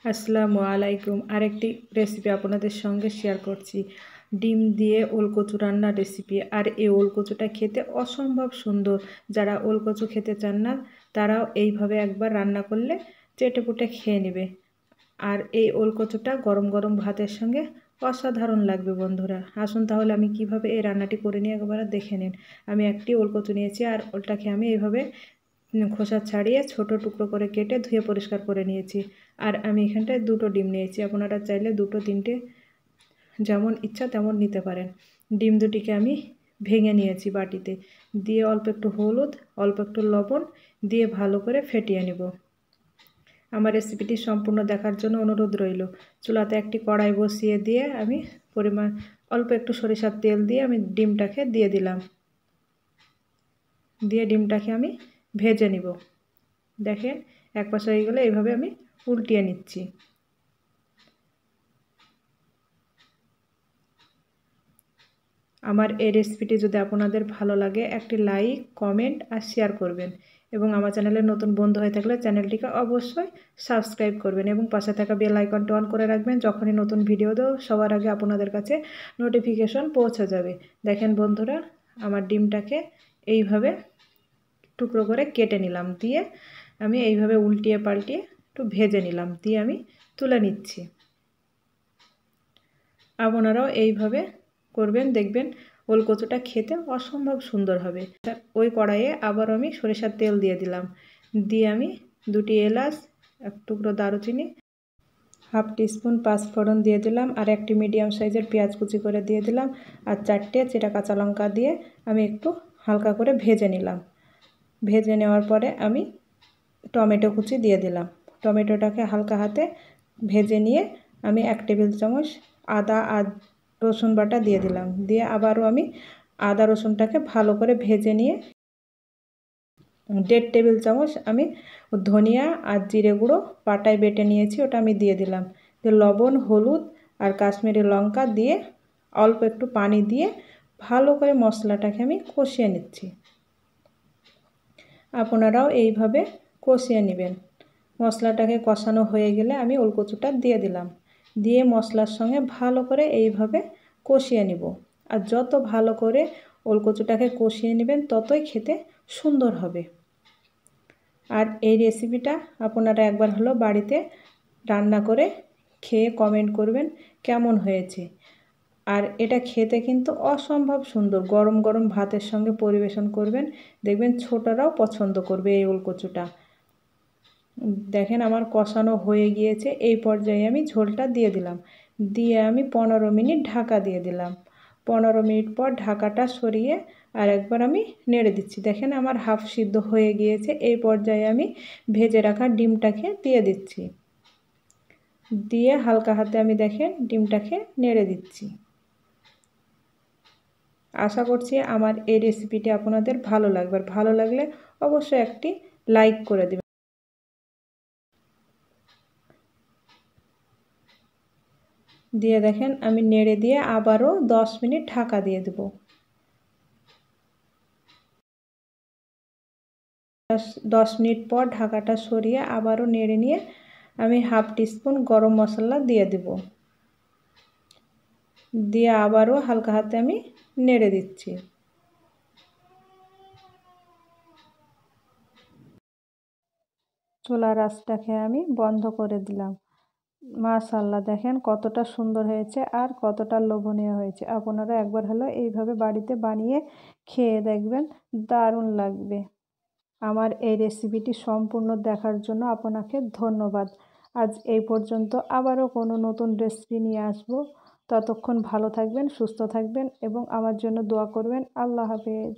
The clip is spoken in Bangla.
আসসালামু আলাইকুম। আরেকটি রেসিপি আপনাদের সঙ্গে শেয়ার করছি। ডিম দিয়ে ওলকচু রান্নার রেসিপি। আর এই ওলকচুটা খেতে অসম্ভব সুন্দর। যারা ওলকচু খেতে চান না তারাও এইভাবে একবার রান্না করলে চেটেপুটে খেয়ে নেবে। আর এই ওলকচুটা গরম গরম ভাতের সঙ্গে অসাধারণ লাগবে বন্ধুরা। আসুন তাহলে আমি কিভাবে এই রান্নাটি করে নিয়ে একবার দেখে নিন। আমি একটি ওলকচু নিয়েছি আর ওলটাকে আমি এইভাবে খোসা ছাড়িয়ে ছোট টুকরো করে কেটে ধুয়ে পরিষ্কার করে নিয়েছি। আর আমি এখানটায় দুটো ডিম নিয়েছি। আপনারা চাইলে দুটো তিনটে যেমন ইচ্ছা তেমন নিতে পারেন। ডিম দুটিকে আমি ভেঙে নিয়েছি বাটিতে, দিয়ে অল্প একটু হলুদ, অল্প একটু লবণ দিয়ে ভালো করে ফেটিয়ে নেব। আমার রেসিপিটি সম্পূর্ণ দেখার জন্য অনুরোধ রইল। চুলাতে একটি কড়াই বসিয়ে দিয়ে আমি অল্প একটু সরিষার তেল দিয়ে আমি ডিমটাকে দিয়ে দিলাম। দিয়ে ডিমটাকে আমি ভেজে নিব। দেখেন এক পাশ হয়ে গেলে এইভাবে আমি উল্টিয়ে নিচ্ছি। আমার এই রেসিপিটি যদি আপনাদের ভালো লাগে একটি লাইক, কমেন্ট আর শেয়ার করবেন এবং আমার চ্যানেলের নতুন বন্ধু হয়ে থাকলে চ্যানেলটিকে অবশ্যই সাবস্ক্রাইব করবেন এবং পাশে থাকা বেল আইকনটা অন করে রাখবেন। যখনই নতুন ভিডিও দেব সবার আগে আপনাদের কাছে নোটিফিকেশন পৌঁছে যাবে। দেখেন বন্ধুরা, আমার ডিমটাকে এইভাবে টুকরো করে কেটে নিলাম, দিয়ে আমি এইভাবে উল্টিয়ে পাল্টিয়ে একটু ভেজে নিলাম, দিয়ে আমি তুলে নিচ্ছি। আপনারাও এইভাবে করবেন, দেখবেন ওলকচুটা খেতে অসম্ভব সুন্দর হবে। ওই কড়াইয়ে আবার আমি সরিষার তেল দিয়ে দিলাম, দিয়ে আমি দুটি এলাচ, এক টুকরো দারুচিনি, হাফ টিস্পুন পাঁচফোড়ন দিয়ে দিলাম, আর একটি মিডিয়াম সাইজের পেঁয়াজ কুচি করে দিয়ে দিলাম, আর 4টে চেরা কাঁচা লঙ্কা দিয়ে আমি একটু হালকা করে ভেজে নিলাম। ভেজে নেওয়ার পরে আমি টমেটো কুচি দিয়ে দিলাম। টমেটোটাকে হালকা হাতে ভেজে নিয়ে আমি 1 টেবিল চামচ আদা আর রসুন বাটা দিয়ে দিলাম, দিয়ে আবারও আমি আদা রসুনটাকে ভালো করে ভেজে নিয়ে 1.5 টেবিল চামচ আমি ধনিয়া আর জিরে গুঁড়ো পাটায় বেটে নিয়েছি, ওটা আমি দিয়ে দিলাম। দিয়ে লবণ, হলুদ আর কাশ্মীরি লঙ্কা দিয়ে অল্প একটু পানি দিয়ে ভালো করে মশলাটাকে আমি কষিয়ে নিচ্ছি। আপনারাও এইভাবে কষিয়ে নেবেন। মশলাটাকে কষানো হয়ে গেলে আমি ওলকচুটা দিয়ে দিলাম, দিয়ে মশলার সঙ্গে ভালো করে এইভাবে কষিয়ে নিব। আর যত ভালো করে ওলকচুটাকে কষিয়ে নেবেন ততই খেতে সুন্দর হবে। আর এই রেসিপিটা আপনারা একবার হলো বাড়িতে রান্না করে খেয়ে কমেন্ট করবেন কেমন হয়েছে। আর এটা খেতে কিন্তু অসম্ভব সুন্দর। গরম গরম ভাতের সঙ্গে পরিবেশন করবেন, দেখবেন ছোটরাও পছন্দ করবে এই ওলকচুটা। দেখেন আমার কষানো হয়ে গিয়েছে, এই পর্যায়ে আমি ঝোলটা দিয়ে দিলাম, দিয়ে আমি 15 মিনিট ঢাকা দিয়ে দিলাম। 15 মিনিট পর ঢাকাটা সরিয়ে আর একবার আমি নেড়ে দিচ্ছি। দেখেন আমার হাফ সিদ্ধ হয়ে গিয়েছে। এই পর্যায়ে আমি ভেজে রাখা ডিমটাকে দিয়ে দিচ্ছি, দিয়ে হালকা হাতে আমি দেখেন ডিমটাকে নেড়ে দিচ্ছি। আশা করছি আমার এই রেসিপিটি আপনাদের ভালো লাগবে। আর ভালো লাগলে অবশ্যই একটি লাইক করে দেবেন। দিয়ে দেখেন আমি নেড়ে দিয়ে আবারও 10 মিনিট ঢাকা দিয়ে দেব। 10 মিনিট পর ঢাকাটা সরিয়ে আবারও নেড়ে নিয়ে আমি হাফ টিস্পুন গরম মশলা দিয়ে দেব, দিয়ে আবারও হালকা হাতে আমি নেড়ে দিচ্ছি। চুলার আঁচটাকে আমি বন্ধ করে দিলাম। মাশাআল্লাহ, দেখেন কতটা সুন্দর হয়েছে আর কতটা লোভনীয় হয়েছে। আপনারা একবার হলো এইভাবে বাড়িতে বানিয়ে খেয়ে দেখবেন, দারুণ লাগবে। আমার এই রেসিপিটি সম্পূর্ণ দেখার জন্য আপনাকে ধন্যবাদ। আজ এই পর্যন্ত, আবারও কোনো নতুন রেসিপি নিয়ে আসবো। ততক্ষণ ভালো থাকবেন, সুস্থ থাকবেন এবং আমার জন্য দোয়া করবেন। আল্লাহ হাফেজ।